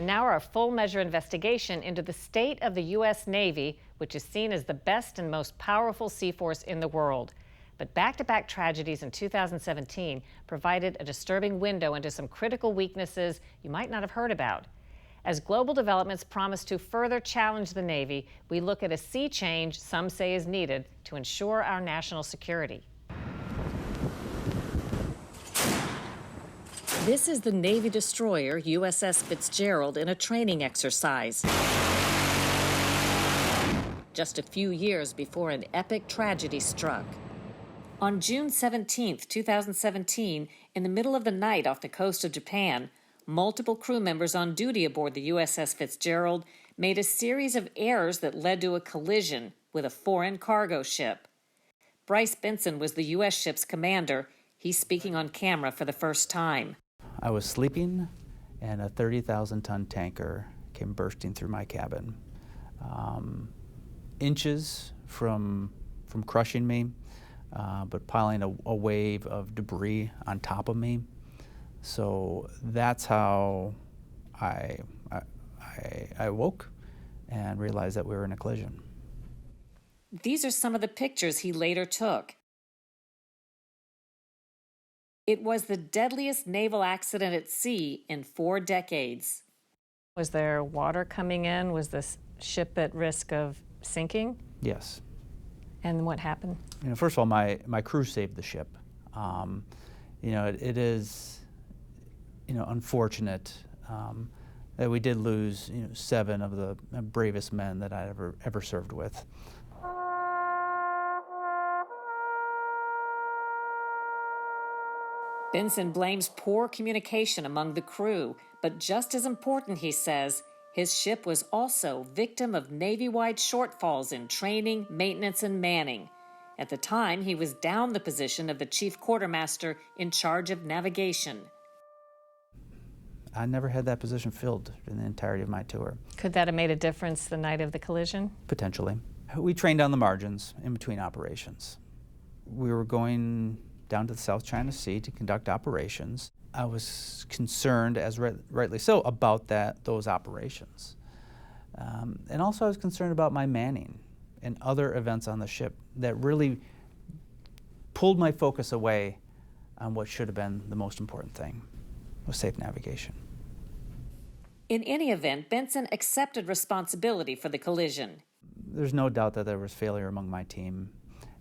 And now our full measure investigation into the state of the U.S. Navy, which is seen as the best and most powerful sea force in the world. But back-to-back tragedies in 2017 provided a disturbing window into some critical weaknesses you might not have heard about. As global developments promise to further challenge the Navy, we look at a sea change some say is needed to ensure our national security. This is the Navy destroyer USS Fitzgerald in a training exercise. Just a few years before an epic tragedy struck. On June 17, 2017, in the middle of the night off the coast of Japan, multiple crew members on duty aboard the USS Fitzgerald made a series of errors that led to a collision with a foreign cargo ship. Bryce Benson was the U.S. ship's commander. He's speaking on camera for the first time. I was sleeping, and a 30,000-ton tanker came bursting through my cabin. Inches from crushing me, but piling a wave of debris on top of me. So that's how I woke and realized that we were in a collision. These are some of the pictures he later took. It was the deadliest naval accident at sea in 4 decades. Was there water coming in? Was this ship at risk of sinking? Yes. And what happened? First of all, my crew saved the ship. It is, unfortunate that we did lose, 7 of the bravest men that I ever served with. Benson blames poor communication among the crew, but just as important, he says, his ship was also victim of Navy-wide shortfalls in training, maintenance, and manning. At the time, he was down the position of the chief quartermaster in charge of navigation. I never had that position filled in the entirety of my tour. Could that have made a difference the night of the collision? Potentially. We trained on the margins in between operations. We were going down to the South China Sea to conduct operations. I was concerned, as rightly so, about those operations. And also I was concerned about my manning and other events on the ship that really pulled my focus away on what should have been the most important thing, was safe navigation. In any event, Benson accepted responsibility for the collision. There's no doubt that there was failure among my team.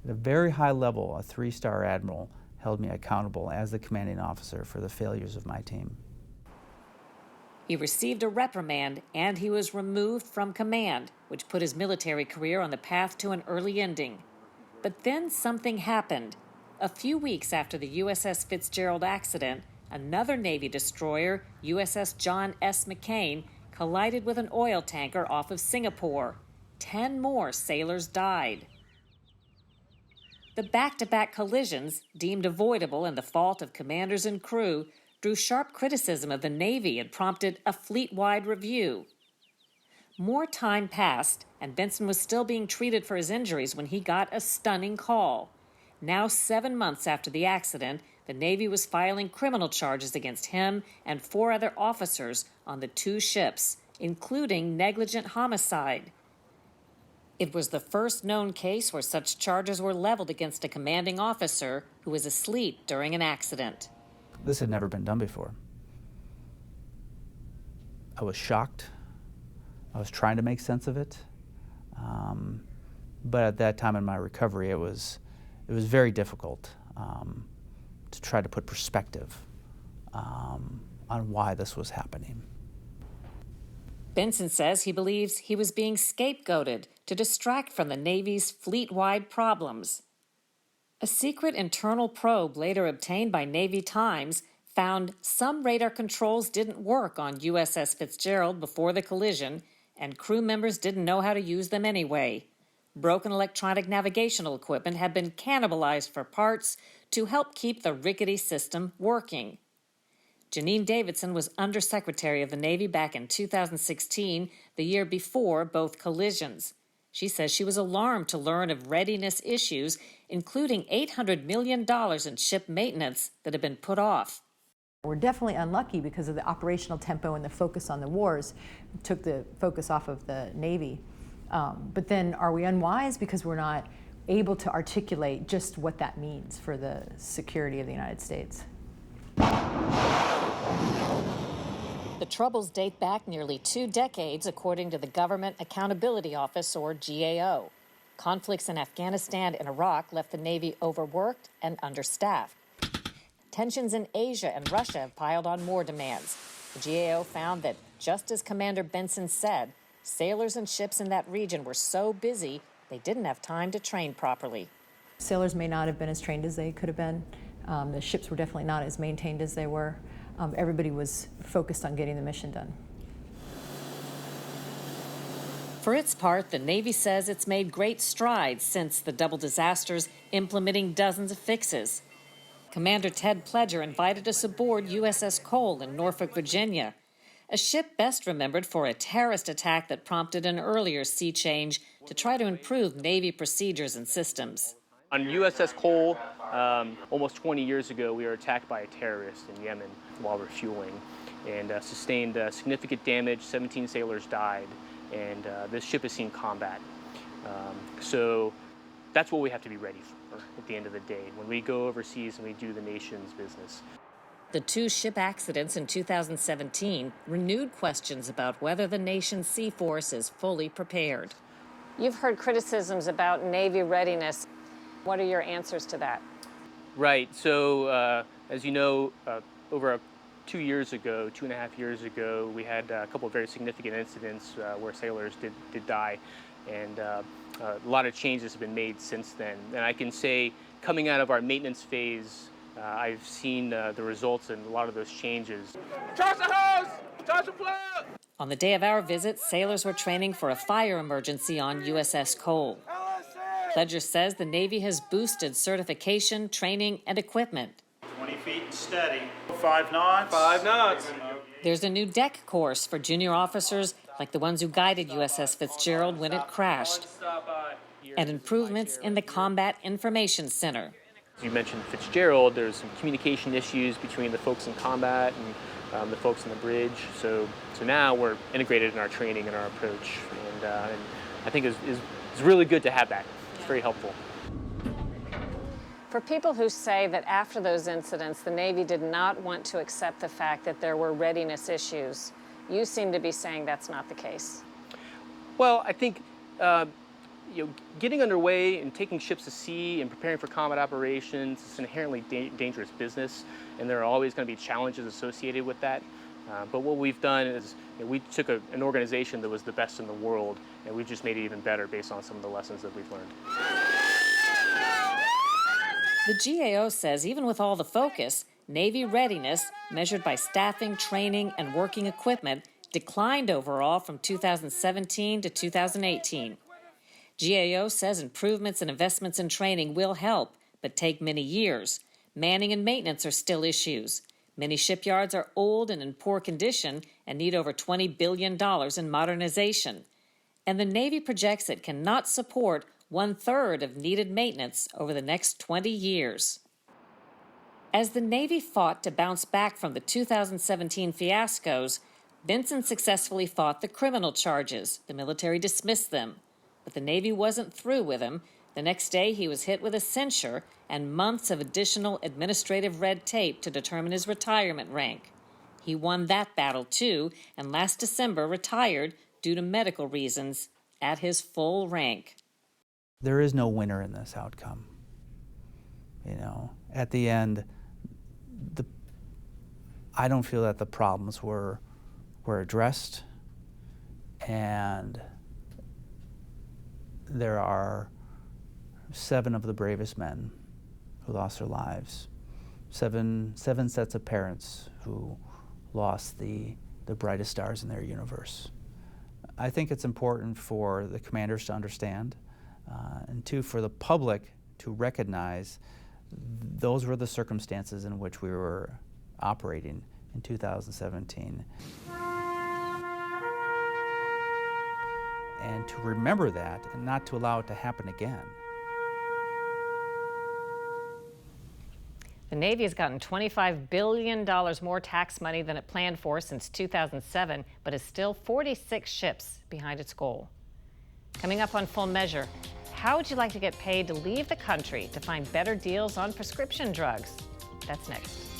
At a very high level, a 3-star admiral held me accountable as the commanding officer for the failures of my team. He received a reprimand and he was removed from command, which put his military career on the path to an early ending. But then something happened. A few weeks after the USS Fitzgerald accident, another Navy destroyer, USS John S. McCain, collided with an oil tanker off of Singapore. 10 more sailors died. The back-to-back collisions, deemed avoidable and the fault of commanders and crew, drew sharp criticism of the Navy and prompted a fleet-wide review. More time passed, and Benson was still being treated for his injuries when he got a stunning call. Now 7 months after the accident, the Navy was filing criminal charges against him and 4 other officers on the 2 ships, including negligent homicide. It was the first known case where such charges were leveled against a commanding officer who was asleep during an accident. This had never been done before. I was shocked. I was trying to make sense of it. But at that time in my recovery, it was very difficult to try to put perspective on why this was happening. Benson says he believes he was being scapegoated to distract from the Navy's fleet-wide problems. A secret internal probe later obtained by Navy Times found some radar controls didn't work on USS Fitzgerald before the collision, and crew members didn't know how to use them anyway. Broken electronic navigational equipment had been cannibalized for parts to help keep the rickety system working. Janine Davidson was Undersecretary of the Navy back in 2016, the year before both collisions. She says she was alarmed to learn of readiness issues, including $800 million in ship maintenance that had been put off. We're definitely unlucky because of the operational tempo and the focus on the wars. It took the focus off of the Navy. But then are we unwise because we're not able to articulate just what that means for the security of the United States? The troubles date back nearly 2 decades, according to the Government Accountability Office, or GAO. Conflicts in Afghanistan and Iraq left the Navy overworked and understaffed. Tensions in Asia and Russia have piled on more demands. The GAO found that, just as Commander Benson said, sailors and ships in that region were so busy they didn't have time to train properly. Sailors may not have been as trained as they could have been. The ships were definitely not as maintained as they were. Everybody was focused on getting the mission done. For its part, the Navy says it's made great strides since the double disasters, implementing dozens of fixes. Commander Ted Pledger invited us aboard USS Cole in Norfolk, Virginia, a ship best remembered for a terrorist attack that prompted an earlier sea change to try to improve Navy procedures and systems. On USS Cole, almost 20 years ago, we were attacked by a terrorist in Yemen while refueling and sustained significant damage. 17 sailors died, and this ship has seen combat. So that's what we have to be ready for at the end of the day when we go overseas and we do the nation's business. The 2 ship accidents in 2017 renewed questions about whether the nation's sea force is fully prepared. You've heard criticisms about Navy readiness. What are your answers to that? Right. So, as you know, over 2 years ago, 2.5 years ago, we had a couple of very significant incidents where sailors did die, and a lot of changes have been made since then. And I can say, coming out of our maintenance phase, I've seen the results in a lot of those changes. Charge the hose! Charge the plug! On the day of our visit, sailors were training for a fire emergency on USS Cole. Pledger says the Navy has boosted certification, training, and equipment. 20 feet and steady. 5 knots. 5 knots. There's a new deck course for junior officers like the ones who guided USS Fitzgerald when it crashed, and improvements in the Combat Information Center. You mentioned Fitzgerald. There's some communication issues between the folks in combat and the folks on the bridge. So now we're integrated in our training and our approach, and I think it's really good to have that. It's very helpful. For people who say that after those incidents, the Navy did not want to accept the fact that there were readiness issues, you seem to be saying that's not the case. Well, I think getting underway and taking ships to sea and preparing for combat operations is an inherently dangerous business, and there are always going to be challenges associated with that. But what we've done is we took an organization that was the best in the world, and we've just made it even better based on some of the lessons that we've learned. The GAO says even with all the focus, Navy readiness, measured by staffing, training, and working equipment, declined overall from 2017 to 2018. GAO says improvements and investments in training will help, but take many years. Manning and maintenance are still issues. Many shipyards are old and in poor condition and need over $20 billion in modernization. And the Navy projects it cannot support 1/3 of needed maintenance over the next 20 years. As the Navy fought to bounce back from the 2017 fiascos, Benson successfully fought the criminal charges. The military dismissed them. But the Navy wasn't through with him. The next day, he was hit with a censure and months of additional administrative red tape to determine his retirement rank. He won that battle, too, and last December retired due to medical reasons at his full rank. There is no winner in this outcome. At the end, I don't feel that the problems were addressed, and there are 7 of the bravest men who lost their lives, seven sets of parents who lost the brightest stars in their universe. I think it's important for the commanders to understand, and 2, for the public to recognize those were the circumstances in which we were operating in 2017. And to remember that and not to allow it to happen again. The Navy has gotten $25 billion more tax money than it planned for since 2007, but is still 46 ships behind its goal. Coming up on Full Measure, how would you like to get paid to leave the country to find better deals on prescription drugs? That's next.